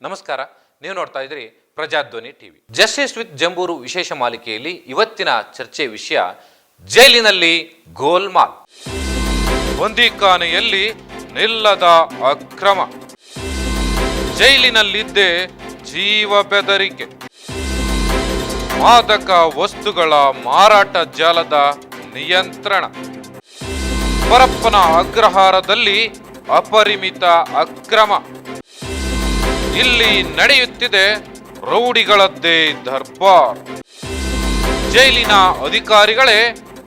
ನಮಸ್ಕಾರ, ನೀವು ನೋಡ್ತಾ ಇದ್ರಿ Prajadhwani TV. Justice with Jambur ವಿಶೇಷ ಮಾಲಿಕೆಯಲ್ಲಿ ಇವತ್ತಿನ ಚರ್ಚೆ ವಿಷಯ ಜೈಲಿನಲ್ಲಿ ಗೋಲ್ಮಾಲ್. ಬಂದಿಖಾನೆಯಲ್ಲಿ ನಿಲ್ಲದ ಅಕ್ರಮ, ಜೈಲಿನಲ್ಲಿದ್ದೇ ಜೀವ ಬೆದರಿಕೆ, ಮಾದಕ ವಸ್ತುಗಳ ಮಾರಾಟ ಜಾಲದ ನಿಯಂತ್ರಣ, ಪರಪ್ಪನ ಅಗ್ರಹಾರದಲ್ಲಿ ಅಪರಿಮಿತ ಅಕ್ರಮ, ಇಲ್ಲಿ ನಡೆಯುತ್ತಿದೆ ರೌಡಿಗಳದ್ದೇ ದರ್ಬಾರ್, ಜೈಲಿನ ಅಧಿಕಾರಿಗಳೇ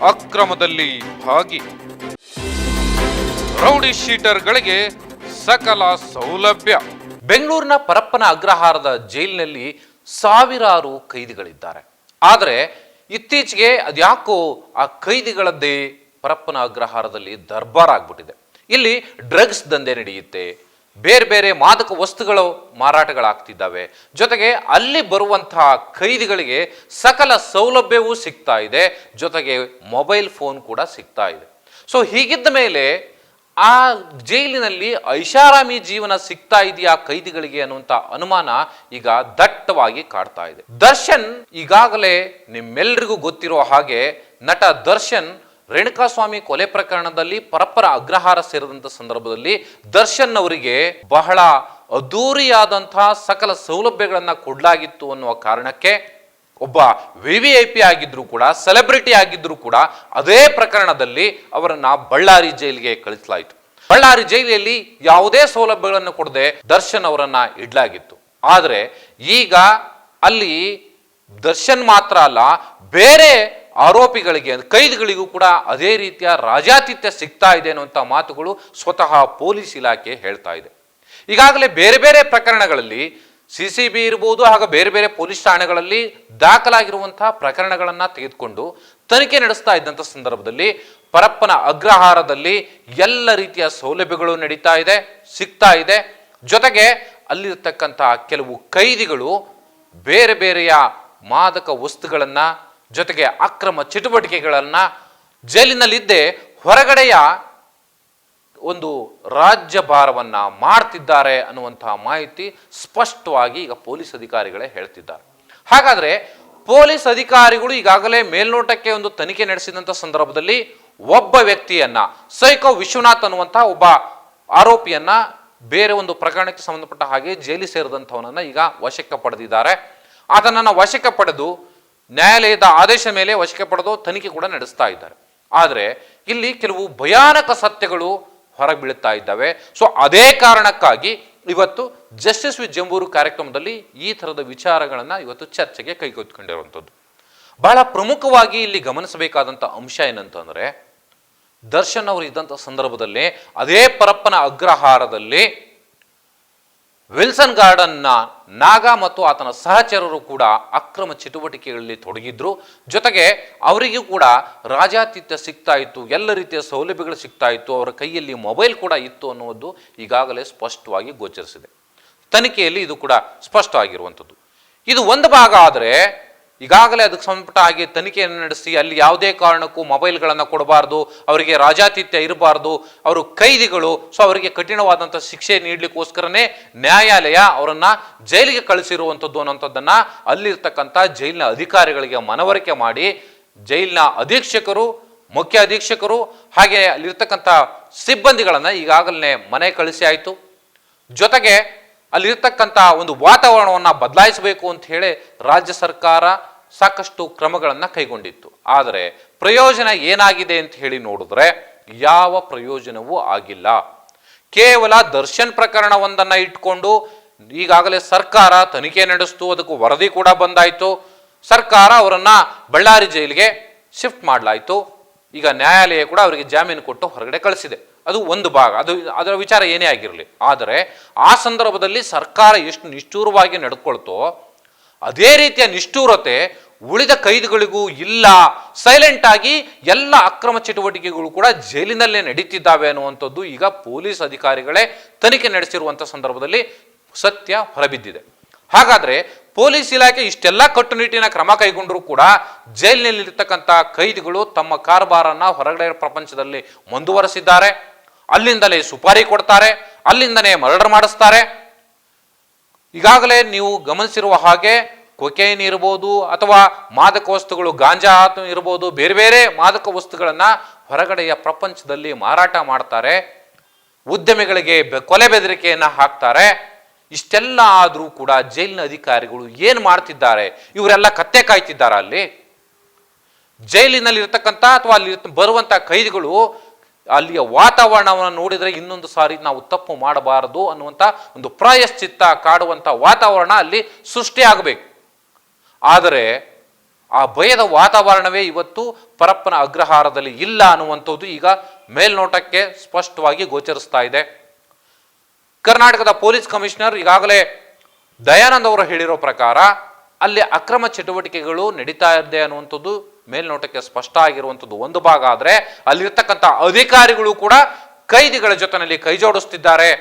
ಅಕ್ರಮದಲ್ಲಿ ಭಾಗಿ, ರೌಡಿ ಶೀಟರ್ಗಳಿಗೆ ಸಕಲ ಸೌಲಭ್ಯ. ಬೆಂಗಳೂರಿನ ಪರಪ್ಪನ ಅಗ್ರಹಾರದ ಜೈಲಿನಲ್ಲಿ ಸಾವಿರಾರು ಕೈದಿಗಳಿದ್ದಾರೆ. ಆದರೆ ಇತ್ತೀಚೆಗೆ ಅದ್ಯಾಕೋ ಆ ಕೈದಿಗಳದ್ದೇ ಪರಪ್ಪನ ಅಗ್ರಹಾರದಲ್ಲಿ ದರ್ಬಾರ್ ಆಗ್ಬಿಟ್ಟಿದೆ. ಇಲ್ಲಿ ಡ್ರಗ್ಸ್ ದಂಧೆ ನಡೆಯುತ್ತೆ, ಬೇರೆ ಬೇರೆ ಮಾದಕ ವಸ್ತುಗಳು ಮಾರಾಟಗಳಾಗ್ತಿದ್ದಾವೆ, ಜೊತೆಗೆ ಅಲ್ಲಿ ಬರುವಂತಹ ಕೈದಿಗಳಿಗೆ ಸಕಲ ಸೌಲಭ್ಯವೂ ಸಿಗ್ತಾ ಇದೆ, ಜೊತೆಗೆ ಮೊಬೈಲ್ ಫೋನ್ ಕೂಡ ಸಿಗ್ತಾ ಇದೆ. ಸೊ ಹೀಗಿದ್ದ ಮೇಲೆ ಆ ಜೈಲಿನಲ್ಲಿ ಐಷಾರಾಮಿ ಜೀವನ ಸಿಗ್ತಾ ಇದೆಯಾ ಕೈದಿಗಳಿಗೆ ಅನ್ನುವಂಥ ಅನುಮಾನ ಈಗ ದಟ್ಟವಾಗಿ ಕಾಡ್ತಾ ಇದೆ. ದರ್ಶನ್ ಈಗಾಗಲೇ ನಿಮ್ಮೆಲ್ಲರಿಗೂ ಗೊತ್ತಿರೋ ಹಾಗೆ ನಟ ದರ್ಶನ್ ರೇಣುಕಾಸ್ವಾಮಿ ಕೊಲೆ ಪ್ರಕರಣದಲ್ಲಿ ಪರಪ್ಪರ ಅಗ್ರಹಾರ ಸೇರಿದಂಥ ಸಂದರ್ಭದಲ್ಲಿ ದರ್ಶನ್ ಅವರಿಗೆ ಬಹಳ ಅದ್ದೂರಿಯಾದಂತಹ ಸಕಲ ಸೌಲಭ್ಯಗಳನ್ನ ಕೊಡಲಾಗಿತ್ತು ಅನ್ನುವ ಕಾರಣಕ್ಕೆ ಒಬ್ಬ VIP ಆಗಿದ್ರು ಕೂಡ, ಸೆಲೆಬ್ರಿಟಿ ಆಗಿದ್ರು ಕೂಡ ಅದೇ ಪ್ರಕರಣದಲ್ಲಿ ಅವರನ್ನ ಬಳ್ಳಾರಿ ಜೈಲಿಗೆ ಕಳಿಸಲಾಯಿತು. ಬಳ್ಳಾರಿ ಜೈಲಿನಲ್ಲಿ ಯಾವುದೇ ಸೌಲಭ್ಯಗಳನ್ನು ಕೊಡದೆ ದರ್ಶನ್ ಅವರನ್ನ ಇಡ್ಲಾಗಿತ್ತು. ಆದರೆ ಈಗ ಅಲ್ಲಿ ದರ್ಶನ್ ಮಾತ್ರ ಅಲ್ಲ, ಬೇರೆ ಆರೋಪಿಗಳಿಗೆ, ಕೈದಿಗಳಿಗೂ ಕೂಡ ಅದೇ ರೀತಿಯ ರಾಜಾತಿಥ್ಯ ಸಿಗ್ತಾ ಇದೆ ಅನ್ನುವಂಥ ಮಾತುಗಳು ಸ್ವತಃ ಪೊಲೀಸ್ ಇಲಾಖೆ ಹೇಳ್ತಾ ಇದೆ. ಈಗಾಗಲೇ ಬೇರೆ ಬೇರೆ ಪ್ರಕರಣಗಳಲ್ಲಿ CCB ಇರ್ಬೋದು, ಹಾಗೂ ಬೇರೆ ಬೇರೆ ಪೊಲೀಸ್ ಠಾಣೆಗಳಲ್ಲಿ ದಾಖಲಾಗಿರುವಂತಹ ಪ್ರಕರಣಗಳನ್ನು ತೆಗೆದುಕೊಂಡು ತನಿಖೆ ನಡೆಸ್ತಾ ಇದ್ದಂಥ ಸಂದರ್ಭದಲ್ಲಿ ಪರಪ್ಪನ ಅಗ್ರಹಾರದಲ್ಲಿ ಎಲ್ಲ ರೀತಿಯ ಸೌಲಭ್ಯಗಳು ನಡೀತಾ ಇದೆ, ಸಿಗ್ತಾ ಇದೆ. ಜೊತೆಗೆ ಅಲ್ಲಿರ್ತಕ್ಕಂತಹ ಕೆಲವು ಕೈದಿಗಳು ಬೇರೆ ಬೇರೆಯ ಮಾದಕ ವಸ್ತುಗಳನ್ನ, ಜೊತೆಗೆ ಅಕ್ರಮ ಚಟುವಟಿಕೆಗಳನ್ನ ಜೈಲಿನಲ್ಲಿದ್ದೇ ಹೊರಗಡೆಯ ಒಂದು ರಾಜ್ಯಭಾರವನ್ನ ಮಾಡ್ತಿದ್ದಾರೆ ಅನ್ನುವಂತಹ ಮಾಹಿತಿ ಸ್ಪಷ್ಟವಾಗಿ ಈಗ ಪೊಲೀಸ್ ಅಧಿಕಾರಿಗಳೇ ಹೇಳ್ತಿದ್ದಾರೆ. ಹಾಗಾದ್ರೆ ಪೊಲೀಸ್ ಅಧಿಕಾರಿಗಳು ಈಗಾಗಲೇ ಮೇಲ್ನೋಟಕ್ಕೆ ಒಂದು ತನಿಖೆ ನಡೆಸಿದಂಥ ಸಂದರ್ಭದಲ್ಲಿ ಒಬ್ಬ ವ್ಯಕ್ತಿಯನ್ನ, ಸೈಕೋ ವಿಶ್ವನಾಥ್ ಅನ್ನುವಂತಹ ಒಬ್ಬ ಆರೋಪಿಯನ್ನ ಬೇರೆ ಒಂದು ಪ್ರಕರಣಕ್ಕೆ ಸಂಬಂಧಪಟ್ಟ ಹಾಗೆ ಜೈಲಿ ಸೇರಿದಂಥವನನ್ನ ಈಗ ವಶಕ್ಕೆ ಪಡೆದಿದ್ದಾರೆ. ಆತನನ್ನ ವಶಕ್ಕೆ ಪಡೆದು ನ್ಯಾಯಾಲಯದ ಆದೇಶ ಮೇಲೆ ವಶಕ್ಕೆ ಪಡೆದು ತನಿಖೆ ಕೂಡ ನಡೆಸ್ತಾ ಇದ್ದಾರೆ. ಆದರೆ ಇಲ್ಲಿ ಕೆಲವು ಭಯಾನಕ ಸತ್ಯಗಳು ಹೊರಬೀಳುತ್ತಾ ಇದ್ದಾವೆ. ಸೊ ಅದೇ ಕಾರಣಕ್ಕಾಗಿ ಇವತ್ತು ಜಸ್ಟಿಸ್ ವಿತ್ ಜಂಬೂರು ಕಾರ್ಯಕ್ರಮದಲ್ಲಿ ಈ ಥರದ ವಿಚಾರಗಳನ್ನ ಇವತ್ತು ಚರ್ಚೆಗೆ ಕೈಗೆತ್ತಿಕೊಂಡಿರುವಂಥದ್ದು. ಬಹಳ ಪ್ರಮುಖವಾಗಿ ಇಲ್ಲಿ ಗಮನಿಸಬೇಕಾದಂಥ ಅಂಶ ಏನಂತಂದ್ರೆ, ದರ್ಶನ್ ಅವರು ಇದ್ದಂಥ ಸಂದರ್ಭದಲ್ಲಿ ಅದೇ ಪರಪ್ಪನ ಅಗ್ರಹಾರದಲ್ಲಿ ವಿಲ್ಸನ್ ಗಾರ್ಡನ್ನ ನಾಗ ಮತ್ತು ಆತನ ಸಹಚರರು ಕೂಡ ಅಕ್ರಮ ಚಟುವಟಿಕೆಗಳಲ್ಲಿ ತೊಡಗಿದ್ರು. ಜೊತೆಗೆ ಅವರಿಗೂ ಕೂಡ ರಾಜಾತಿಥ್ಯ ಸಿಗ್ತಾ ಇತ್ತು, ಎಲ್ಲ ರೀತಿಯ ಸೌಲಭ್ಯಗಳು ಸಿಗ್ತಾ ಇತ್ತು, ಅವರ ಕೈಯಲ್ಲಿ ಮೊಬೈಲ್ ಕೂಡ ಇತ್ತು ಅನ್ನುವುದು ಈಗಾಗಲೇ ಸ್ಪಷ್ಟವಾಗಿ ಗೋಚರಿಸಿದೆ. ತನಿಖೆಯಲ್ಲಿ ಇದು ಕೂಡ ಸ್ಪಷ್ಟ ಆಗಿರುವಂಥದ್ದು. ಇದು ಒಂದು ಭಾಗ. ಆದರೆ ಈಗಾಗಲೇ ಅದಕ್ಕೆ ಸಂಬಂಧಪಟ್ಟ ಹಾಗೆ ತನಿಖೆಯನ್ನು ನಡೆಸಿ ಅಲ್ಲಿ ಯಾವುದೇ ಕಾರಣಕ್ಕೂ ಮೊಬೈಲ್ಗಳನ್ನು ಕೊಡಬಾರ್ದು, ಅವರಿಗೆ ರಾಜಾತಿಥ್ಯ ಇರಬಾರ್ದು, ಅವರು ಕೈದಿಗಳು, ಸೊ ಅವರಿಗೆ ಕಠಿಣವಾದಂಥ ಶಿಕ್ಷೆ ನೀಡಲಿಕ್ಕೋಸ್ಕರನೇ ನ್ಯಾಯಾಲಯ ಅವರನ್ನ ಜೈಲಿಗೆ ಕಳಿಸಿರುವಂಥದ್ದು ಅನ್ನೋಂಥದ್ದನ್ನ ಅಲ್ಲಿರ್ತಕ್ಕಂಥ ಜೈಲಿನ ಅಧಿಕಾರಿಗಳಿಗೆ ಮನವರಿಕೆ ಮಾಡಿ ಜೈಲಿನ ಅಧೀಕ್ಷಕರು, ಮುಖ್ಯ ಅಧೀಕ್ಷಕರು ಹಾಗೆ ಅಲ್ಲಿರ್ತಕ್ಕಂಥ ಸಿಬ್ಬಂದಿಗಳನ್ನ ಈಗಾಗಲೇ ಮನೆ ಕಳಿಸಿ ಆಯಿತು. ಜೊತೆಗೆ ಅಲ್ಲಿರ್ತಕ್ಕಂಥ ಒಂದು ವಾತಾವರಣವನ್ನು ಬದಲಾಯಿಸಬೇಕು ಅಂತ ಹೇಳಿ ರಾಜ್ಯ ಸರ್ಕಾರ ಸಾಕಷ್ಟು ಕ್ರಮಗಳನ್ನು ಕೈಗೊಂಡಿತ್ತು. ಆದರೆ ಪ್ರಯೋಜನ ಏನಾಗಿದೆ ಅಂತ ಹೇಳಿ ನೋಡಿದ್ರೆ ಯಾವ ಪ್ರಯೋಜನವೂ ಆಗಿಲ್ಲ. ಕೇವಲ ದರ್ಶನ್ ಪ್ರಕರಣವೊಂದನ್ನು ಇಟ್ಕೊಂಡು ಈಗಾಗಲೇ ಸರ್ಕಾರ ತನಿಖೆ ನಡೆಸ್ತು, ಅದಕ್ಕೂ ವರದಿ ಕೂಡ ಬಂದಾಯಿತು. ಸರ್ಕಾರ ಅವರನ್ನ ಬಳ್ಳಾರಿ ಜೈಲಿಗೆ ಶಿಫ್ಟ್ ಮಾಡಲಾಯಿತು. ಈಗ ನ್ಯಾಯಾಲಯ ಕೂಡ ಅವರಿಗೆ ಜಾಮೀನು ಕೊಟ್ಟು ಹೊರಗಡೆ ಕಳಿಸಿದೆ. ಅದು ಒಂದು ಭಾಗ, ಅದರ ವಿಚಾರ ಏನೇ ಆಗಿರಲಿ. ಆದರೆ ಆ ಸಂದರ್ಭದಲ್ಲಿ ಸರ್ಕಾರ ಎಷ್ಟು ನಿಷ್ಠೂರವಾಗಿ ನಡ್ಕೊಳ್ತೋ ಅದೇ ರೀತಿಯ ನಿಷ್ಠೂರತೆ ಉಳಿದ ಕೈದಿಗಳಿಗೂ ಇಲ್ಲ. ಸೈಲೆಂಟ್ ಆಗಿ ಎಲ್ಲ ಅಕ್ರಮ ಚಟುವಟಿಕೆಗಳು ಕೂಡ ಜೈಲಿನಲ್ಲೇ ನಡೀತಿದ್ದಾವೆ ಅನ್ನುವಂಥದ್ದು ಈಗ ಪೊಲೀಸ್ ಅಧಿಕಾರಿಗಳೇ ತನಿಖೆ ನಡೆಸಿರುವಂಥ ಸಂದರ್ಭದಲ್ಲಿ ಸತ್ಯ ಹೊರಬಿದ್ದಿದೆ. ಹಾಗಾದ್ರೆ ಪೊಲೀಸ್ ಇಲಾಖೆ ಇಷ್ಟೆಲ್ಲ ಕಟ್ಟುನಿಟ್ಟಿನ ಕ್ರಮ ಕೈಗೊಂಡರೂ ಕೂಡ ಜೈಲಿನಲ್ಲಿರ್ತಕ್ಕಂಥ ಕೈದಿಗಳು ತಮ್ಮ ಕಾರ್ಬಾರನ್ನ ಹೊರಗಡೆ ಪ್ರಪಂಚದಲ್ಲಿ ಮುಂದುವರೆಸಿದ್ದಾರೆ. ಅಲ್ಲಿಂದಲೇ ಸುಪಾರಿ ಕೊಡ್ತಾರೆ, ಅಲ್ಲಿಂದನೇ ಮರ್ಡರ್ ಮಾಡಿಸ್ತಾರೆ. ಈಗಾಗಲೇ ನೀವು ಗಮನಿಸಿರುವ ಹಾಗೆ ಕೊಕೇನ್ ಇರ್ಬೋದು ಅಥವಾ ಮಾದಕ ವಸ್ತುಗಳು ಗಾಂಜಾ ಇರ್ಬೋದು, ಬೇರೆ ಬೇರೆ ಮಾದಕ ವಸ್ತುಗಳನ್ನ ಹೊರಗಡೆಯ ಪ್ರಪಂಚದಲ್ಲಿ ಮಾರಾಟ ಮಾಡ್ತಾರೆ, ಉದ್ಯಮಿಗಳಿಗೆ ಕೊಲೆ ಬೆದರಿಕೆಯನ್ನ ಹಾಕ್ತಾರೆ. ಇಷ್ಟೆಲ್ಲ ಆದರೂ ಕೂಡ ಜೈಲಿನ ಅಧಿಕಾರಿಗಳು ಏನು ಮಾಡ್ತಿದ್ದಾರೆ? ಇವರೆಲ್ಲ ಕತ್ತೆ ಕಾಯ್ತಿದ್ದಾರ? ಅಲ್ಲಿ ಜೈಲಿನಲ್ಲಿ ಇರ್ತಕ್ಕಂಥ ಅಥವಾ ಅಲ್ಲಿ ಬರುವಂತ ಕೈದಿಗಳು ಅಲ್ಲಿಯ ವಾತಾವರಣವನ್ನು ನೋಡಿದರೆ ಇನ್ನೊಂದು ಸಾರಿ ನಾವು ತಪ್ಪು ಮಾಡಬಾರದು ಅನ್ನುವಂಥ ಒಂದು ಪ್ರಾಯಶ್ಚಿತ್ತ ಕಾಡುವಂಥ ವಾತಾವರಣ ಅಲ್ಲಿ ಸೃಷ್ಟಿಯಾಗಬೇಕು. ಆದರೆ ಆ ಭಯದ ವಾತಾವರಣವೇ ಇವತ್ತು ಪರಪ್ಪನ ಅಗ್ರಹಾರದಲ್ಲಿ ಇಲ್ಲ ಅನ್ನುವಂಥದ್ದು ಈಗ ಮೇಲ್ನೋಟಕ್ಕೆ ಸ್ಪಷ್ಟವಾಗಿ ಗೋಚರಿಸ್ತಾ ಇದೆ. ಕರ್ನಾಟಕದ ಪೊಲೀಸ್ ಕಮಿಷನರ್ ಈಗಾಗಲೇ ದಯಾನಂದ್ ಅವರು ಹೇಳಿರೋ ಪ್ರಕಾರ ಅಲ್ಲಿ ಅಕ್ರಮ ಚಟುವಟಿಕೆಗಳು ನಡೀತಾ ಇದೆ ಅನ್ನುವಂಥದ್ದು ಮೇಲ್ನೋಟಕ್ಕೆ ಸ್ಪಷ್ಟ ಆಗಿರುವಂಥದ್ದು ಒಂದು ಭಾಗ. ಆದರೆ ಅಲ್ಲಿರ್ತಕ್ಕಂಥ ಅಧಿಕಾರಿಗಳು ಕೂಡ ಕೈದಿಗಳ ಜೊತೆಯಲ್ಲಿ ಕೈ ಜೋಡಿಸ್ತಿದ್ದಾರೆ,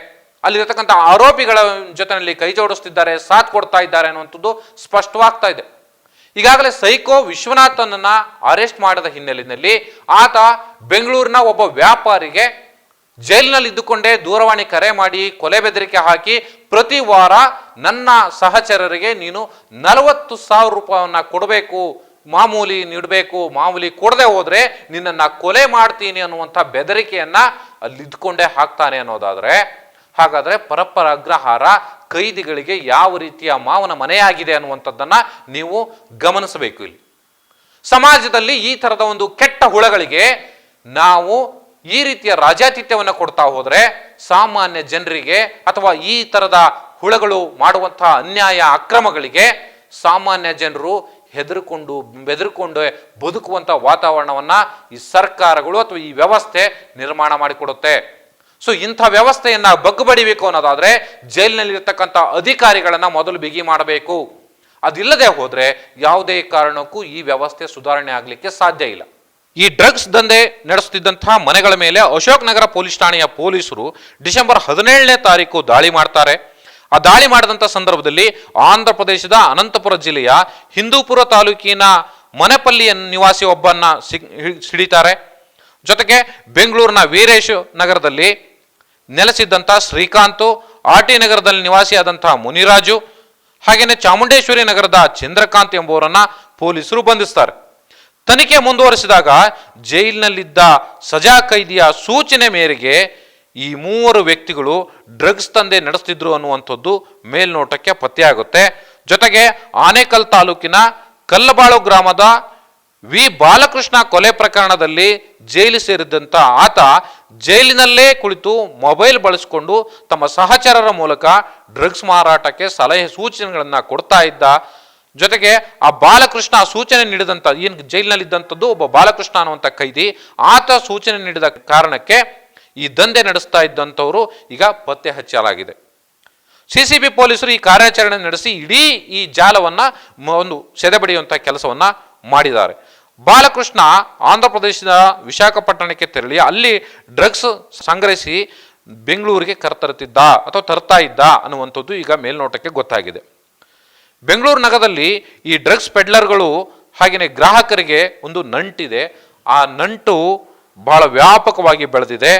ಅಲ್ಲಿರ್ತಕ್ಕಂಥ ಆರೋಪಿಗಳ ಜೊತೆಯಲ್ಲಿ ಕೈ ಜೋಡಿಸ್ತಿದ್ದಾರೆ, ಸಾಥ್ ಕೊಡ್ತಾ ಇದ್ದಾರೆ ಅನ್ನುವಂಥದ್ದು ಸ್ಪಷ್ಟವಾಗ್ತಾ ಇದೆ. ಈಗಾಗಲೇ ಸೈಕೋ ವಿಶ್ವನಾಥನನ್ನ ಅರೆಸ್ಟ್ ಮಾಡಿದ ಹಿನ್ನೆಲೆಯಲ್ಲಿ ಆತ ಬೆಂಗಳೂರಿನ ಒಬ್ಬ ವ್ಯಾಪಾರಿಗೆ ಜೈಲಿನಲ್ಲಿ ಇದ್ದುಕೊಂಡೇ ದೂರವಾಣಿ ಕರೆ ಮಾಡಿ ಕೊಲೆ ಬೆದರಿಕೆ ಹಾಕಿ ಪ್ರತಿ ವಾರ ನನ್ನ ಸಹಚರರಿಗೆ ನೀನು 40,000 ರೂಪಾಯಿಯನ್ನ ಕೊಡಬೇಕು, ಮಾಮೂಲಿ ನೀಡಬೇಕು, ಮಾಮೂಲಿ ಕೊಡದೆ ಹೋದ್ರೆ ನಿನ್ನನ್ನು ಕೊಲೆ ಮಾಡ್ತೀನಿ ಅನ್ನುವಂಥ ಬೆದರಿಕೆಯನ್ನ ಅಲ್ಲಿ ಇದ್ಕೊಂಡೇ ಹಾಕ್ತಾನೆ ಅನ್ನೋದಾದ್ರೆ, ಹಾಗಾದ್ರೆ ಪರಪ್ಪರ ಅಗ್ರಹಾರ ಕೈದಿಗಳಿಗೆ ಯಾವ ರೀತಿಯ ಮಾವನ ಮನೆಯಾಗಿದೆ ಅನ್ನುವಂಥದ್ದನ್ನ ನೀವು ಗಮನಿಸಬೇಕು. ಇಲ್ಲಿ ಸಮಾಜದಲ್ಲಿ ಈ ತರದ ಒಂದು ಕೆಟ್ಟ ಹುಳಗಳಿಗೆ ನಾವು ಈ ರೀತಿಯ ರಾಜಾತಿಥ್ಯವನ್ನು ಕೊಡ್ತಾ ಹೋದ್ರೆ ಸಾಮಾನ್ಯ ಜನರಿಗೆ ಅಥವಾ ಈ ತರದ ಹುಳಗಳು ಮಾಡುವಂತಹ ಅನ್ಯಾಯ ಅಕ್ರಮಗಳಿಗೆ ಸಾಮಾನ್ಯ ಜನರು ಬೆದರಿಕೊಂಡು ಬದುಕುವಂತ ವಾತಾವರಣವನ್ನ ಈ ಸರ್ಕಾರಗಳು ಅಥವಾ ಈ ವ್ಯವಸ್ಥೆ ನಿರ್ಮಾಣ ಮಾಡಿಕೊಡುತ್ತೆ. ಸೊ ಇಂಥ ವ್ಯವಸ್ಥೆಯನ್ನ ಬಗ್ಗುಬಡಿಬೇಕು ಅನ್ನೋದಾದ್ರೆ ಜೈಲಿನಲ್ಲಿ ಇರ್ತಕ್ಕಂಥ ಅಧಿಕಾರಿಗಳನ್ನ ಮೊದಲು ಬಿಗಿ ಮಾಡಬೇಕು. ಅದಿಲ್ಲದೆ ಹೋದ್ರೆ ಯಾವುದೇ ಕಾರಣಕ್ಕೂ ಈ ವ್ಯವಸ್ಥೆ ಸುಧಾರಣೆ ಆಗ್ಲಿಕ್ಕೆ ಸಾಧ್ಯ ಇಲ್ಲ. ಈ ಡ್ರಗ್ಸ್ ದಂಧೆ ನಡೆಸುತ್ತಿದ್ದಂತಹ ಮನೆಗಳ ಮೇಲೆ ಅಶೋಕ್ ನಗರ ಪೊಲೀಸ್ ಠಾಣೆಯ ಪೊಲೀಸರು ಡಿಸೆಂಬರ್ 17ನೇ ತಾರೀಕು ದಾಳಿ ಮಾಡ್ತಾರೆ. ಆ ದಾಳಿ ಮಾಡಿದಂಥ ಸಂದರ್ಭದಲ್ಲಿ ಆಂಧ್ರ ಪ್ರದೇಶದ ಅನಂತಪುರ ಜಿಲ್ಲೆಯ ಹಿಂದೂಪುರ ತಾಲೂಕಿನ ಮನೆಪಲ್ಲಿಯ ನಿವಾಸಿ ಒಬ್ಬನ್ನ ಹಿಡಿತಾರೆ. ಜೊತೆಗೆ ಬೆಂಗಳೂರಿನ ವೀರೇಶ್ ನಗರದಲ್ಲಿ ನೆಲೆಸಿದ್ದಂಥ ಶ್ರೀಕಾಂತ್, ಆರ್ಟಿ ನಗರದಲ್ಲಿ ನಿವಾಸಿಯಾದಂತಹ ಮುನಿರಾಜು, ಹಾಗೇನೆ ಚಾಮುಂಡೇಶ್ವರಿ ನಗರದ ಚಂದ್ರಕಾಂತ್ ಎಂಬುವರನ್ನ ಪೊಲೀಸರು ಬಂಧಿಸ್ತಾರೆ. ತನಿಖೆ ಮುಂದುವರಿಸಿದಾಗ ಜೈಲಿನಲ್ಲಿದ್ದ ಸಜಾ ಕೈದಿಯ ಸೂಚನೆ ಮೇರೆಗೆ ಈ 3 ವ್ಯಕ್ತಿಗಳು ಡ್ರಗ್ಸ್ ದಂಧೆ ನಡೆಸ್ತಿದ್ರು ಅನ್ನುವಂಥದ್ದು ಮೇಲ್ನೋಟಕ್ಕೆ ಪತ್ತೆಯಾಗುತ್ತೆ. ಜೊತೆಗೆ ಆನೇಕಲ್ ತಾಲೂಕಿನ ಕಲ್ಲಬಾಳು ಗ್ರಾಮದ ವಿ ಬಾಲಕೃಷ್ಣ ಕೊಲೆ ಪ್ರಕರಣದಲ್ಲಿ ಜೈಲು ಸೇರಿದಂತ ಆತ ಜೈಲಿನಲ್ಲೇ ಕುಳಿತು ಮೊಬೈಲ್ ಬಳಸಿಕೊಂಡು ತಮ್ಮ ಸಹಚರರ ಮೂಲಕ ಡ್ರಗ್ಸ್ ಮಾರಾಟಕ್ಕೆ ಸಲಹೆ ಸೂಚನೆಗಳನ್ನ ಕೊಡ್ತಾ ಇದ್ದ. ಜೊತೆಗೆ ಆ ಬಾಲಕೃಷ್ಣ ಸೂಚನೆ ನೀಡಿದಂತ ಏನು ಜೈಲಿನಲ್ಲಿದ್ದಂಥದ್ದು ಒಬ್ಬ ಬಾಲಕೃಷ್ಣ ಅನ್ನುವಂಥ ಕೈದಿ, ಆತ ಸೂಚನೆ ನೀಡಿದ ಕಾರಣಕ್ಕೆ ಈ ದಂಧೆ ನಡೆಸ್ತಾ ಇದ್ದಂಥವರು ಈಗ ಪತ್ತೆ ಹಚ್ಚಲಾಗಿದೆ. ಸಿಸಿಬಿ ಪೊಲೀಸರು ಈ ಕಾರ್ಯಾಚರಣೆ ನಡೆಸಿ ಇಡೀ ಈ ಜಾಲವನ್ನ ಒಂದು ಸೆದೆಬಡಿಯುವಂತಹ ಕೆಲಸವನ್ನ ಮಾಡಿದ್ದಾರೆ. ಬಾಲಕೃಷ್ಣ ಆಂಧ್ರ ಪ್ರದೇಶದ ವಿಶಾಖಪಟ್ಟಣಕ್ಕೆ ತೆರಳಿ ಅಲ್ಲಿ ಡ್ರಗ್ಸ್ ಸಂಗ್ರಹಿಸಿ ಬೆಂಗಳೂರಿಗೆ ಕರ್ತರುತ್ತಿದ್ದ ಅಥವಾ ತರ್ತಾ ಇದ್ದ ಅನ್ನುವಂಥದ್ದು ಈಗ ಮೇಲ್ನೋಟಕ್ಕೆ ಗೊತ್ತಾಗಿದೆ. ಬೆಂಗಳೂರು ನಗರದಲ್ಲಿ ಈ ಡ್ರಗ್ಸ್ ಪೆಡ್ಲರ್ಗಳು ಹಾಗೆಯೇ ಗ್ರಾಹಕರಿಗೆ ಒಂದು ನಂಟಿದೆ. ಆ ನಂಟು ಬಹಳ ವ್ಯಾಪಕವಾಗಿ ಬೆಳೆದಿದೆ.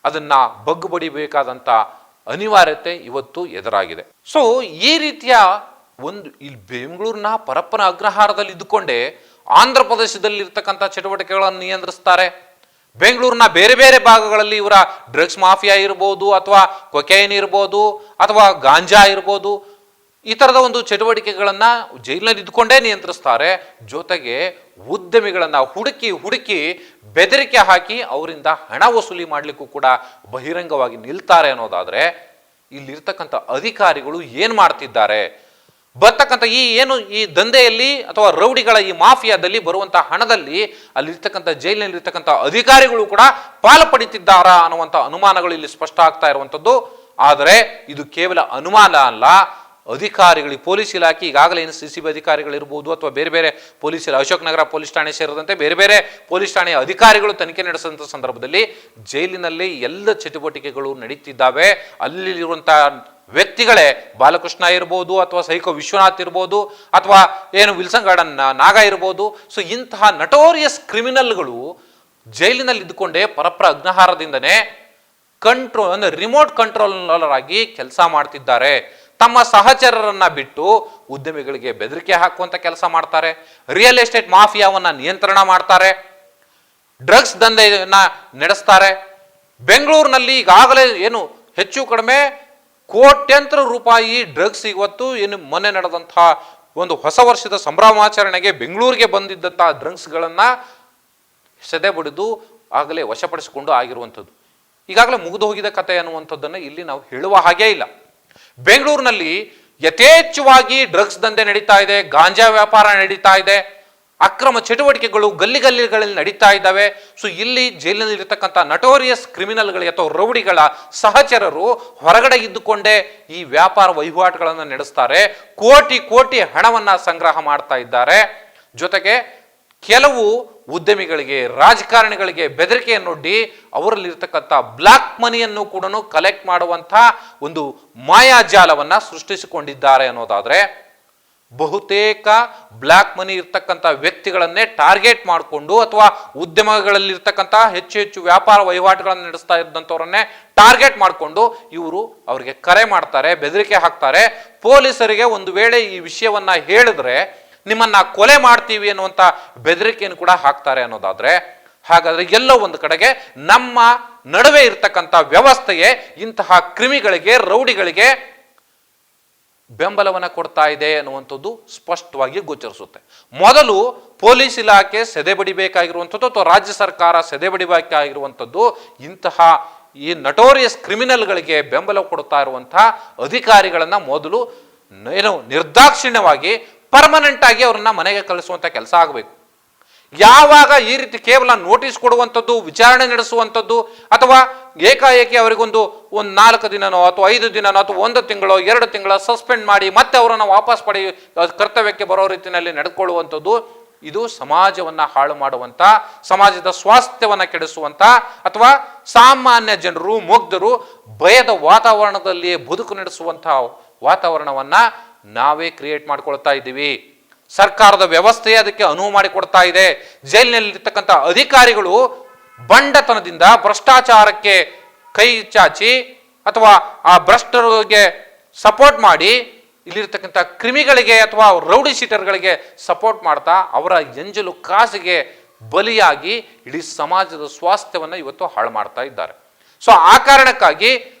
ಅದನ್ನ ಬಗ್ಗು ಬಡಿಬೇಕಾದಂಥ ಅನಿವಾರ್ಯತೆ ಇವತ್ತು ಎದುರಾಗಿದೆ. ಸೊ ಈ ರೀತಿಯ ಒಂದು ಇಲ್ಲಿ ಬೆಂಗಳೂರಿನ ಪರಪ್ಪನ ಅಗ್ರಹಾರದಲ್ಲಿ ಇದ್ದುಕೊಂಡೇ ಆಂಧ್ರ ಪ್ರದೇಶದಲ್ಲಿ ಇರ್ತಕ್ಕಂಥ ಚಟುವಟಿಕೆಗಳನ್ನು ನಿಯಂತ್ರಿಸ್ತಾರೆ. ಬೆಂಗಳೂರಿನ ಬೇರೆ ಬೇರೆ ಭಾಗಗಳಲ್ಲಿ ಇವರ ಡ್ರಗ್ಸ್ ಮಾಫಿಯಾ ಇರ್ಬೋದು, ಅಥವಾ ಕೊಕೈನ್ ಇರ್ಬೋದು, ಅಥವಾ ಗಾಂಜಾ ಇರ್ಬೋದು, ಈ ತರದ ಒಂದು ಚಟುವಟಿಕೆಗಳನ್ನ ಜೈಲಿನಲ್ಲಿ ಇದ್ದುಕೊಂಡೇ ನಿಯಂತ್ರಿಸ್ತಾರೆ. ಜೊತೆಗೆ ಉದ್ಯಮಿಗಳನ್ನ ಹುಡುಕಿ ಬೆದರಿಕೆ ಹಾಕಿ ಅವರಿಂದ ಹಣ ವಸೂಲಿ ಮಾಡಲಿಕ್ಕೂ ಕೂಡ ಬಹಿರಂಗವಾಗಿ ನಿಲ್ತಾರೆ ಅನ್ನೋದಾದ್ರೆ, ಇಲ್ಲಿರ್ತಕ್ಕಂಥ ಅಧಿಕಾರಿಗಳು ಏನ್ ಮಾಡ್ತಿದ್ದಾರೆ? ಬರ್ತಕ್ಕಂಥ ಈ ದಂಧೆಯಲ್ಲಿ ಅಥವಾ ರೌಡಿಗಳ ಈ ಮಾಫಿಯಾದಲ್ಲಿ ಬರುವಂತಹ ಹಣದಲ್ಲಿ ಅಲ್ಲಿರ್ತಕ್ಕಂಥ ಜೈಲಿನಲ್ಲಿ ಇರ್ತಕ್ಕಂಥ ಅಧಿಕಾರಿಗಳು ಕೂಡ ಪಾಲು ಪಡಿತಿದ್ದಾರಾ ಅನ್ನುವಂಥ ಅನುಮಾನಗಳು ಇಲ್ಲಿ ಸ್ಪಷ್ಟ ಆಗ್ತಾ ಇರುವಂಥದ್ದು. ಆದರೆ ಇದು ಕೇವಲ ಅನುಮಾನ ಅಲ್ಲ. ಅಧಿಕಾರಿಗಳಿಗೆ ಪೊಲೀಸ್ ಇಲಾಖೆ ಈಗಾಗಲೇ ಏನು ಸಿಸಿಬಿ ಅಧಿಕಾರಿಗಳಿರ್ಬೋದು ಅಥವಾ ಬೇರೆ ಬೇರೆ ಪೊಲೀಸ್ ಅಶೋಕ್ ನಗರ ಪೊಲೀಸ್ ಠಾಣೆ ಸೇರಿದಂತೆ ಬೇರೆ ಬೇರೆ ಪೊಲೀಸ್ ಠಾಣೆಯ ಅಧಿಕಾರಿಗಳು ತನಿಖೆ ನಡೆಸಿದಂಥ ಸಂದರ್ಭದಲ್ಲಿ ಜೈಲಿನಲ್ಲಿ ಎಲ್ಲ ಚಟುವಟಿಕೆಗಳು ನಡೀತಿದ್ದಾವೆ. ಅಲ್ಲಿರುವಂತಹ ವ್ಯಕ್ತಿಗಳೇ ಬಾಲಕೃಷ್ಣ ಇರ್ಬೋದು, ಅಥವಾ ಸೈಕೋ ವಿಶ್ವನಾಥ್ ಇರ್ಬೋದು, ಅಥವಾ ಏನು ವಿಲ್ಸನ್ ಗಾರ್ಡನ್ ನಾಗ ಇರ್ಬೋದು. ಸೊ ಇಂತಹ ನಟೋರಿಯಸ್ ಕ್ರಿಮಿನಲ್ಗಳು ಜೈಲಿನಲ್ಲಿ ಇದ್ದುಕೊಂಡೇ ಪರಪ್ಪರ ಅಗ್ರಹಾರದಿಂದನೇ ರಿಮೋಟ್ ಕಂಟ್ರೋಲರ್ ಆಗಿ ಕೆಲಸ ಮಾಡ್ತಿದ್ದಾರೆ. ತಮ್ಮ ಸಹಚರರನ್ನ ಬಿಟ್ಟು ಉದ್ಯಮಿಗಳಿಗೆ ಬೆದರಿಕೆ ಹಾಕುವಂತ ಕೆಲಸ ಮಾಡ್ತಾರೆ. ರಿಯಲ್ ಎಸ್ಟೇಟ್ ಮಾಫಿಯಾವನ್ನ ನಿಯಂತ್ರಣ ಮಾಡ್ತಾರೆ, ಡ್ರಗ್ಸ್ ದಂಧೆಯನ್ನ ನಡೆಸ್ತಾರೆ. ಬೆಂಗಳೂರಿನಲ್ಲಿ ಈಗಾಗಲೇ ಏನು ಹೆಚ್ಚು ಕಡಿಮೆ ಕೋಟ್ಯಂತರ ರೂಪಾಯಿ ಡ್ರಗ್ಸ್ ಇವತ್ತು ಏನು ಮೊನ್ನೆ ನಡೆದಂತಹ ಒಂದು ಹೊಸ ವರ್ಷದ ಸಂಭ್ರಮಾಚರಣೆಗೆ ಬೆಂಗಳೂರಿಗೆ ಬಂದಿದ್ದಂತಹ ಡ್ರಗ್ಸ್ಗಳನ್ನ ಸೆದೆ ಬಡಿದು ಆಗಲೇ ವಶಪಡಿಸಿಕೊಂಡು ಆಗಿರುವಂಥದ್ದು. ಈಗಾಗಲೇ ಮುಗಿದು ಹೋಗಿದ ಕತೆ ಅನ್ನುವಂಥದ್ದನ್ನು ಇಲ್ಲಿ ನಾವು ಹೇಳುವ ಹಾಗೇ ಇಲ್ಲ. ಬೆಂಗಳೂರಿನಲ್ಲಿ ಯಥೇಚ್ಛವಾಗಿ ಡ್ರಗ್ಸ್ ದಂಧೆ ನಡೀತಾ ಇದೆ, ಗಾಂಜಾ ವ್ಯಾಪಾರ ನಡೀತಾ ಇದೆ, ಅಕ್ರಮ ಚಟುವಟಿಕೆಗಳು ಗಲ್ಲಿಗಳಲ್ಲಿ ನಡೀತಾ ಇದ್ದಾವೆ. ಸೊ ಇಲ್ಲಿ ಜೈಲಿನಲ್ಲಿ ಇರತಕ್ಕಂಥ ನಟೋರಿಯಸ್ ಕ್ರಿಮಿನಲ್ಗಳಿಗೆ ಅಥವಾ ರೌಡಿಗಳ ಸಹಚರರು ಹೊರಗಡೆ ಇದ್ದುಕೊಂಡೇ ಈ ವ್ಯಾಪಾರ ವಹಿವಾಟುಗಳನ್ನು ನಡೆಸ್ತಾರೆ, ಕೋಟಿ ಕೋಟಿ ಹಣವನ್ನ ಸಂಗ್ರಹ ಮಾಡ್ತಾ ಇದ್ದಾರೆ. ಜೊತೆಗೆ ಕೆಲವು ಉದ್ಯಮಿಗಳಿಗೆ, ರಾಜಕಾರಣಿಗಳಿಗೆ ಬೆದರಿಕೆಯನ್ನೊಡ್ಡಿ ಅವರಲ್ಲಿರ್ತಕ್ಕಂಥ ಬ್ಲಾಕ್ ಮನಿಯನ್ನು ಕೂಡ ಕಲೆಕ್ಟ್ ಮಾಡುವಂಥ ಒಂದು ಮಾಯಾಜಾಲವನ್ನ ಸೃಷ್ಟಿಸಿಕೊಂಡಿದ್ದಾರೆ ಅನ್ನೋದಾದ್ರೆ, ಬಹುತೇಕ ಬ್ಲಾಕ್ ಮನಿ ಇರ್ತಕ್ಕಂಥ ವ್ಯಕ್ತಿಗಳನ್ನೇ ಟಾರ್ಗೆಟ್ ಮಾಡಿಕೊಂಡು ಅಥವಾ ಉದ್ಯಮಗಳಲ್ಲಿರ್ತಕ್ಕಂಥ ಹೆಚ್ಚು ಹೆಚ್ಚು ವ್ಯಾಪಾರ ವಹಿವಾಟುಗಳನ್ನು ನಡೆಸ್ತಾ ಇದ್ದಂಥವ್ರನ್ನೇ ಟಾರ್ಗೆಟ್ ಮಾಡಿಕೊಂಡು ಇವರು ಅವರಿಗೆ ಕರೆ ಮಾಡ್ತಾರೆ, ಬೆದರಿಕೆ ಹಾಕ್ತಾರೆ. ಪೊಲೀಸರಿಗೆ ಒಂದು ವೇಳೆ ಈ ವಿಷಯವನ್ನ ಹೇಳಿದ್ರೆ ನಿಮ್ಮನ್ನ ಕೊಲೆ ಮಾಡ್ತೀವಿ ಅನ್ನುವಂಥ ಬೆದರಿಕೆಯನ್ನು ಕೂಡ ಹಾಕ್ತಾರೆ ಅನ್ನೋದಾದ್ರೆ, ಹಾಗಾದ್ರೆ ಎಲ್ಲೋ ಒಂದು ಕಡೆಗೆ ನಮ್ಮ ನಡುವೆ ಇರ್ತಕ್ಕಂಥ ವ್ಯವಸ್ಥೆಯೇ ಇಂತಹ ಕ್ರಿಮಿಗಳಿಗೆ, ರೌಡಿಗಳಿಗೆ ಬೆಂಬಲವನ್ನ ಕೊಡ್ತಾ ಇದೆ ಅನ್ನುವಂಥದ್ದು ಸ್ಪಷ್ಟವಾಗಿ ಗೋಚರಿಸುತ್ತೆ. ಮೊದಲು ಪೊಲೀಸ್ ಇಲಾಖೆ ಸೆದೆ ಬಡಿಬೇಕಾಗಿರುವಂಥದ್ದು ಅಥವಾ ರಾಜ್ಯ ಸರ್ಕಾರ ಸೆದೆ ಬಡಿಬೇಕಾಗಿರುವಂಥದ್ದು ಇಂತಹ ಈ ನಟೋರಿಯಸ್ ಕ್ರಿಮಿನಲ್ಗಳಿಗೆ ಬೆಂಬಲ ಕೊಡ್ತಾ ಇರುವಂತಹ ಅಧಿಕಾರಿಗಳನ್ನ ಮೊದಲು ಏನು ನಿರ್ದಾಕ್ಷಿಣ್ಯವಾಗಿ ಪರ್ಮನೆಂಟ್ ಆಗಿ ಅವ್ರನ್ನ ಮನೆಗೆ ಕಳಿಸುವಂತ ಕೆಲಸ ಆಗಬೇಕು. ಯಾವಾಗ ಈ ರೀತಿ ಕೇವಲ ನೋಟಿಸ್ ಕೊಡುವಂಥದ್ದು, ವಿಚಾರಣೆ ನಡೆಸುವಂಥದ್ದು ಅಥವಾ ಏಕಾಏಕಿ ಅವರಿಗೊಂದು 4 ದಿನನೋ ಅಥವಾ 5 ದಿನನೋ ಅಥವಾ 1 ತಿಂಗಳೋ 2 ತಿಂಗಳ ಸಸ್ಪೆಂಡ್ ಮಾಡಿ ಮತ್ತೆ ಅವರನ್ನು ವಾಪಸ್ ಪಡೆಯ ಕರ್ತವ್ಯಕ್ಕೆ ಬರೋ ರೀತಿಯಲ್ಲಿ ನಡೆದುಕೊಳ್ಳುವಂಥದ್ದು, ಇದು ಸಮಾಜವನ್ನ ಹಾಳು ಮಾಡುವಂತ, ಸಮಾಜದ ಸ್ವಾಸ್ಥ್ಯವನ್ನ ಕೆಡಿಸುವಂತ ಅಥವಾ ಸಾಮಾನ್ಯ ಜನರು, ಮುಗ್ಧರು ಭಯದ ವಾತಾವರಣದಲ್ಲಿ ಬದುಕು ನಡೆಸುವಂತಹ ವಾತಾವರಣವನ್ನ ನಾವೇ ಕ್ರಿಯೇಟ್ ಮಾಡ್ಕೊಳ್ತಾ ಇದ್ದೀವಿ. ಸರ್ಕಾರದ ವ್ಯವಸ್ಥೆಯೇ ಅದಕ್ಕೆ ಅನುವು ಮಾಡಿಕೊಡ್ತಾ ಇದೆ. ಜೈಲಿನಲ್ಲಿರ್ತಕ್ಕಂಥ ಅಧಿಕಾರಿಗಳು ಬಂಡತನದಿಂದ ಭ್ರಷ್ಟಾಚಾರಕ್ಕೆ ಕೈ ಚಾಚಿ ಅಥವಾ ಆ ಭ್ರಷ್ಟರಿಗೆ ಸಪೋರ್ಟ್ ಮಾಡಿ ಇಲ್ಲಿರ್ತಕ್ಕಂಥ ಕ್ರಿಮಿಗಳಿಗೆ ಅಥವಾ ರೌಡಿ ಶೀಟರ್ಗಳಿಗೆ ಸಪೋರ್ಟ್ ಮಾಡ್ತಾ ಅವರ ಎಂಜಲು ಕಾಸಿಗೆ ಬಲಿಯಾಗಿ ಇಡೀ ಸಮಾಜದ ಸ್ವಾಸ್ಥ್ಯವನ್ನು ಇವತ್ತು ಹಾಳು ಮಾಡ್ತಾ ಇದ್ದಾರೆ. ಸೊ ಆ ಕಾರಣಕ್ಕಾಗಿ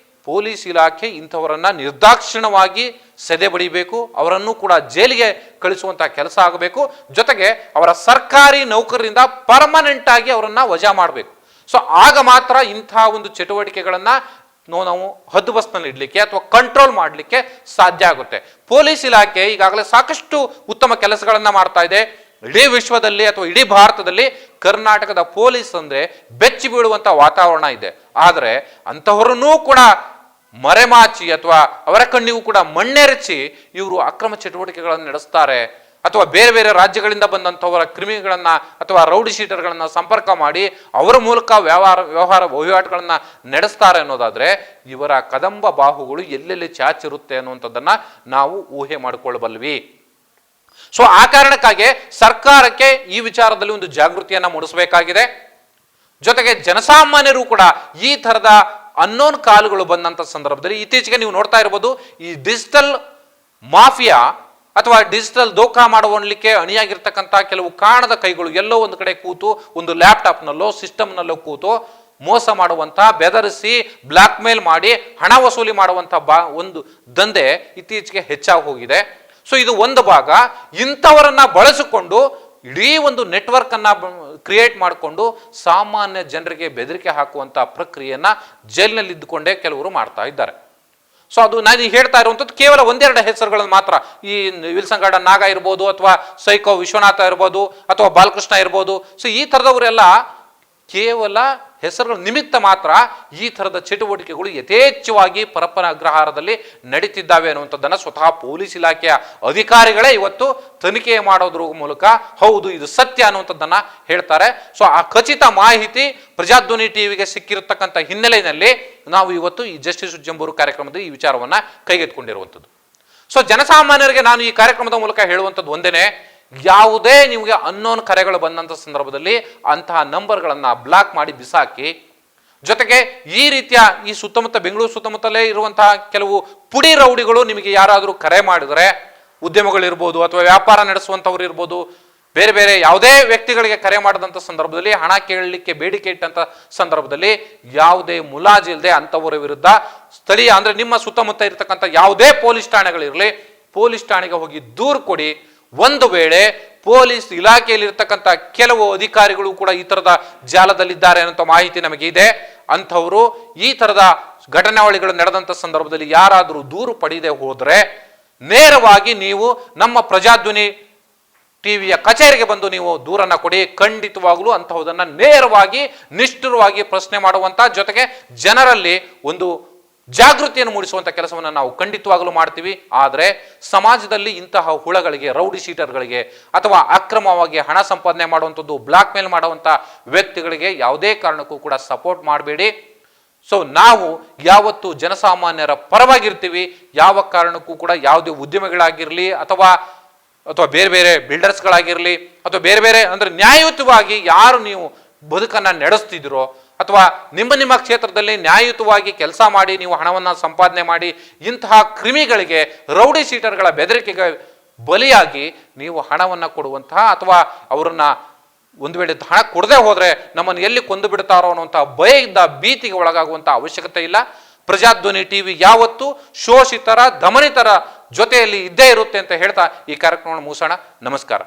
ಪೊಲೀಸ್ ಇಲಾಖೆ ಇಂಥವರನ್ನ ನಿರ್ದಾಕ್ಷಿಣ್ಯವಾಗಿ ಸೆದೆ ಬಡಿಬೇಕು, ಅವರನ್ನು ಕೂಡ ಜೈಲಿಗೆ ಕಳಿಸುವಂತಹ ಕೆಲಸ ಆಗಬೇಕು. ಜೊತೆಗೆ ಅವರ ಸರ್ಕಾರಿ ನೌಕರರಿಂದ ಪರ್ಮನೆಂಟ್ ಆಗಿ ಅವರನ್ನ ವಜಾ ಮಾಡಬೇಕು. ಸೊ ಆಗ ಮಾತ್ರ ಇಂತಹ ಒಂದು ಚಟುವಟಿಕೆಗಳನ್ನ ನಾವು ಹದ್ದುಬಸ್ನಲ್ಲಿ ಇಡ್ಲಿಕ್ಕೆ ಅಥವಾ ಕಂಟ್ರೋಲ್ ಮಾಡಲಿಕ್ಕೆ ಸಾಧ್ಯ ಆಗುತ್ತೆ. ಪೊಲೀಸ್ ಇಲಾಖೆ ಈಗಾಗಲೇ ಸಾಕಷ್ಟು ಉತ್ತಮ ಕೆಲಸಗಳನ್ನ ಮಾಡ್ತಾ ಇದೆ. ಇಡೀ ವಿಶ್ವದಲ್ಲಿ ಅಥವಾ ಇಡೀ ಭಾರತದಲ್ಲಿ ಕರ್ನಾಟಕದ ಪೊಲೀಸ್ ಅಂದ್ರೆ ಬೆಚ್ಚಿ ಬೀಳುವಂತ ವಾತಾವರಣ ಇದೆ. ಆದರೆ ಅಂತಹವರನ್ನೂ ಕೂಡ ಮರೆಮಾಚಿ ಅಥವಾ ಅವರ ಕಣ್ಣಿಗೂ ಕೂಡ ಮಣ್ಣೆರಚಿ ಇವರು ಅಕ್ರಮ ಚಟುವಟಿಕೆಗಳನ್ನು ನಡೆಸ್ತಾರೆ ಅಥವಾ ಬೇರೆ ಬೇರೆ ರಾಜ್ಯಗಳಿಂದ ಬಂದಂಥವರ ಕ್ರಿಮಿಗಳನ್ನ ಅಥವಾ ರೌಡಿ ಶೀಟರ್ಗಳನ್ನ ಸಂಪರ್ಕ ಮಾಡಿ ಅವರ ಮೂಲಕ ವ್ಯವಹಾರ ವಹಿವಾಟುಗಳನ್ನ ನಡೆಸ್ತಾರೆ ಅನ್ನೋದಾದ್ರೆ ಇವರ ಕದಂಬ ಬಾಹುಗಳು ಎಲ್ಲೆಲ್ಲಿ ಚಾಚಿರುತ್ತೆ ಅನ್ನುವಂಥದ್ದನ್ನ ನಾವು ಊಹೆ ಮಾಡಿಕೊಳ್ಳಬಲ್ವಿ. ಸೊ ಆ ಕಾರಣಕ್ಕಾಗಿ ಸರ್ಕಾರಕ್ಕೆ ಈ ವಿಚಾರದಲ್ಲಿ ಒಂದು ಜಾಗೃತಿಯನ್ನ ಮೂಡಿಸಬೇಕಾಗಿದೆ. ಜೊತೆಗೆ ಜನಸಾಮಾನ್ಯರು ಕೂಡ ಈ ತರದ ಅನ್ನೋನ್ ಕಾಲುಗಳು ಬಂದಂತ ಸಂದರ್ಭದಲ್ಲಿ ಇತ್ತೀಚೆಗೆ ನೀವು ನೋಡ್ತಾ ಇರಬಹುದು, ಈ ಡಿಜಿಟಲ್ ಮಾಫಿಯಾ ಅಥವಾ ಡಿಜಿಟಲ್ ದೋಖಾ ಮಾಡುವಲಿಕ್ಕೆ ಅಣಿಯಾಗಿರ್ತಕ್ಕಂಥ ಕೆಲವು ಕಾಣದ ಕೈಗಳು ಎಲ್ಲೋ ಒಂದು ಕಡೆ ಕೂತು ಒಂದು ಲ್ಯಾಪ್ಟಾಪ್ನಲ್ಲೋ ಸಿಸ್ಟಮ್ನಲ್ಲೋ ಕೂತು ಮೋಸ ಮಾಡುವಂತ, ಬೆದರಿಸಿ ಬ್ಲಾಕ್ ಮೇಲ್ ಮಾಡಿ ಹಣ ವಸೂಲಿ ಮಾಡುವಂತ ಒಂದು ದಂಧೆ ಇತ್ತೀಚೆಗೆ ಹೆಚ್ಚಾಗಿ ಹೋಗಿದೆ. ಸೊ ಇದು ಒಂದು ಭಾಗ. ಇಂಥವರನ್ನ ಬಳಸಿಕೊಂಡು ಇಡೀ ಒಂದು ನೆಟ್ವರ್ಕ್ ಅನ್ನ ಕ್ರಿಯೇಟ್ ಮಾಡಿಕೊಂಡು ಸಾಮಾನ್ಯ ಜನರಿಗೆ ಬೆದರಿಕೆ ಹಾಕುವಂತ ಪ್ರಕ್ರಿಯೆಯನ್ನ ಜೈಲಿನಲ್ಲಿ ಇದ್ದುಕೊಂಡೇ ಕೆಲವರು ಮಾಡ್ತಾ ಇದ್ದಾರೆ. ಸೊ ಅದು ನಾನು ಹೇಳ್ತಾ ಇರುವಂಥದ್ದು ಕೇವಲ 1-2 ಹೆಸರುಗಳನ್ನು ಮಾತ್ರ. ಈ ವಿಲ್ಸನ್ ಗಾರ್ಡನ್ ನಾಗ ಇರ್ಬೋದು ಅಥವಾ ಸೈಕೋ ವಿಶ್ವನಾಥ ಇರ್ಬೋದು ಅಥವಾ ಬಾಲಕೃಷ್ಣ ಇರ್ಬೋದು. ಸೊ ಈ ಥರದವರೆಲ್ಲ ಕೇವಲ ಹೆಸರುಗಳ ನಿಮಿತ್ತ ಮಾತ್ರ ಈ ಥರದ ಚಟುವಟಿಕೆಗಳು ಯಥೇಚ್ಛವಾಗಿ ಪರಪ್ಪನ ಅಗ್ರಹಾರದಲ್ಲಿ ನಡೀತಿದ್ದಾವೆ ಅನ್ನುವಂಥದ್ದನ್ನು ಸ್ವತಃ ಪೊಲೀಸ್ ಇಲಾಖೆಯ ಅಧಿಕಾರಿಗಳೇ ಇವತ್ತು ತನಿಖೆ ಮಾಡೋದ್ರ ಮೂಲಕ ಹೌದು ಇದು ಸತ್ಯ ಅನ್ನುವಂಥದ್ದನ್ನ ಹೇಳ್ತಾರೆ. ಸೊ ಆ ಖಚಿತ ಮಾಹಿತಿ ಪ್ರಜಾಧ್ವನಿ ಟಿವಿಗೆ ಸಿಕ್ಕಿರತಕ್ಕಂಥ ಹಿನ್ನೆಲೆಯಲ್ಲಿ ನಾವು ಇವತ್ತು ಈ ಜಸ್ಟಿಸ್ ಉಜ್ಜಂಬೂರು ಕಾರ್ಯಕ್ರಮದಲ್ಲಿ ಈ ವಿಚಾರವನ್ನ ಕೈಗೆತ್ತಿಕೊಂಡಿರುವಂಥದ್ದು. ಸೊ ಜನಸಾಮಾನ್ಯರಿಗೆ ನಾನು ಈ ಕಾರ್ಯಕ್ರಮದ ಮೂಲಕ ಹೇಳುವಂಥದ್ದು ಒಂದೇನೆ, ಯಾವುದೇ ನಿಮಗೆ ಅನ್ನೋನ್ ಕರೆಗಳು ಬಂದಂಥ ಸಂದರ್ಭದಲ್ಲಿ ಅಂತಹ ನಂಬರ್ಗಳನ್ನು ಬ್ಲಾಕ್ ಮಾಡಿ ಬಿಸಾಕಿ. ಜೊತೆಗೆ ಈ ರೀತಿಯ ಈ ಸುತ್ತಮುತ್ತ ಬೆಂಗಳೂರು ಸುತ್ತಮುತ್ತಲೇ ಇರುವಂತಹ ಕೆಲವು ಪುಡಿ ರೌಡಿಗಳು ನಿಮಗೆ ಯಾರಾದರೂ ಕರೆ ಮಾಡಿದರೆ, ಉದ್ಯಮಗಳಿರ್ಬೋದು ಅಥವಾ ವ್ಯಾಪಾರ ನಡೆಸುವಂಥವ್ರು ಇರ್ಬೋದು, ಬೇರೆ ಬೇರೆ ಯಾವುದೇ ವ್ಯಕ್ತಿಗಳಿಗೆ ಕರೆ ಮಾಡಿದಂಥ ಸಂದರ್ಭದಲ್ಲಿ, ಹಣ ಕೇಳಲಿಕ್ಕೆ ಬೇಡಿಕೆ ಇಟ್ಟಂಥ ಸಂದರ್ಭದಲ್ಲಿ ಯಾವುದೇ ಮುಲಾಜಿಲ್ಲದೆ ಅಂಥವರ ವಿರುದ್ಧ ಸ್ಥಳೀಯ ಅಂದರೆ ನಿಮ್ಮ ಸುತ್ತಮುತ್ತ ಇರತಕ್ಕಂಥ ಯಾವುದೇ ಪೊಲೀಸ್ ಠಾಣೆಗಳಿರಲಿ, ಪೊಲೀಸ್ ಠಾಣೆಗೆ ಹೋಗಿ ದೂರು ಕೊಡಿ. ಒಂದು ವೇಳೆ ಪೊಲೀಸ್ ಇಲಾಖೆಯಲ್ಲಿ ಇರ್ತಕ್ಕಂಥ ಕೆಲವು ಅಧಿಕಾರಿಗಳು ಕೂಡ ಈ ತರದ ಜಾಲದಲ್ಲಿದ್ದಾರೆ ಅನ್ನೋ ಮಾಹಿತಿ ನಮಗೆ ಇದೆ. ಅಂಥವರು ಈ ತರದ ಘಟನಾವಳಿಗಳು ನಡೆದಂಥ ಸಂದರ್ಭದಲ್ಲಿ ಯಾರಾದರೂ ದೂರು ಪಡೆಯದೆ ಹೋದರೆ ನೇರವಾಗಿ ನೀವು ನಮ್ಮ ಪ್ರಜಾಧ್ವನಿ ಟಿವಿಯ ಕಚೇರಿಗೆ ಬಂದು ನೀವು ದೂರನ್ನ ಕೊಡಿ. ಖಂಡಿತವಾಗ್ಲೂ ಅಂತಹುದನ್ನ ನೇರವಾಗಿ ನಿಷ್ಠುರವಾಗಿ ಪ್ರಶ್ನೆ ಮಾಡುವಂತ, ಜೊತೆಗೆ ಜನರಲ್ಲಿ ಒಂದು ಜಾಗೃತಿಯನ್ನು ಮೂಡಿಸುವಂತ ಕೆಲಸವನ್ನು ನಾವು ಖಂಡಿತವಾಗಲೂ ಮಾಡ್ತೀವಿ. ಆದರೆ ಸಮಾಜದಲ್ಲಿ ಇಂತಹ ಹುಳಗಳಿಗೆ, ರೌಡಿ ಶೀಟರ್ಗಳಿಗೆ ಅಥವಾ ಅಕ್ರಮವಾಗಿ ಹಣ ಸಂಪಾದನೆ ಮಾಡುವಂಥದ್ದು, ಬ್ಲಾಕ್ ಮೇಲ್ ಮಾಡುವಂಥ ವ್ಯಕ್ತಿಗಳಿಗೆ ಯಾವುದೇ ಕಾರಣಕ್ಕೂ ಕೂಡ ಸಪೋರ್ಟ್ ಮಾಡಬೇಡಿ. ಸೊ ನಾವು ಯಾವತ್ತು ಜನಸಾಮಾನ್ಯರ ಪರವಾಗಿರ್ತೀವಿ. ಯಾವ ಕಾರಣಕ್ಕೂ ಕೂಡ ಯಾವುದೇ ಉದ್ಯಮಿಗಳಾಗಿರಲಿ ಅಥವಾ ಬೇರೆ ಬೇರೆ ಬಿಲ್ಡರ್ಸ್ಗಳಾಗಿರಲಿ ಅಥವಾ ಬೇರೆ ಬೇರೆ ಅಂದರೆ ನ್ಯಾಯಯುತವಾಗಿ ಯಾರು ನೀವು ಬದುಕನ್ನು ನಡೆಸ್ತಿದ್ದೀರೋ ಅಥವಾ ನಿಮ್ಮ ಕ್ಷೇತ್ರದಲ್ಲಿ ನ್ಯಾಯಯುತವಾಗಿ ಕೆಲಸ ಮಾಡಿ ನೀವು ಹಣವನ್ನು ಸಂಪಾದನೆ ಮಾಡಿ ಇಂತಹ ಕ್ರಿಮಿಗಳಿಗೆ, ರೌಡಿ ಶೀಟರ್ಗಳ ಬೆದರಿಕೆಗೆ ಬಲಿಯಾಗಿ ನೀವು ಹಣವನ್ನು ಕೊಡುವಂತಹ ಅಥವಾ ಅವರನ್ನ ಒಂದು ವೇಳೆ ಹಣ ಕೊಡದೆ ಹೋದರೆ ನಮ್ಮನ್ನು ಎಲ್ಲಿ ಕೊಂದು ಬಿಡ್ತಾರೋ ಅನ್ನುವಂತಹ ಭಯದಿಂದ ಭೀತಿಗೆ ಒಳಗಾಗುವಂಥ ಅವಶ್ಯಕತೆ ಇಲ್ಲ. ಪ್ರಜಾಧ್ವನಿ ಟಿವಿ ಯಾವತ್ತು ಶೋಷಿತರ, ದಮನಿತರ ಜೊತೆಯಲ್ಲಿ ಇದ್ದೇ ಇರುತ್ತೆ ಅಂತ ಹೇಳ್ತಾ ಈ ಕಾರ್ಯಕ್ರಮವನ್ನು ಮುಗಿಸೋಣ. ನಮಸ್ಕಾರ.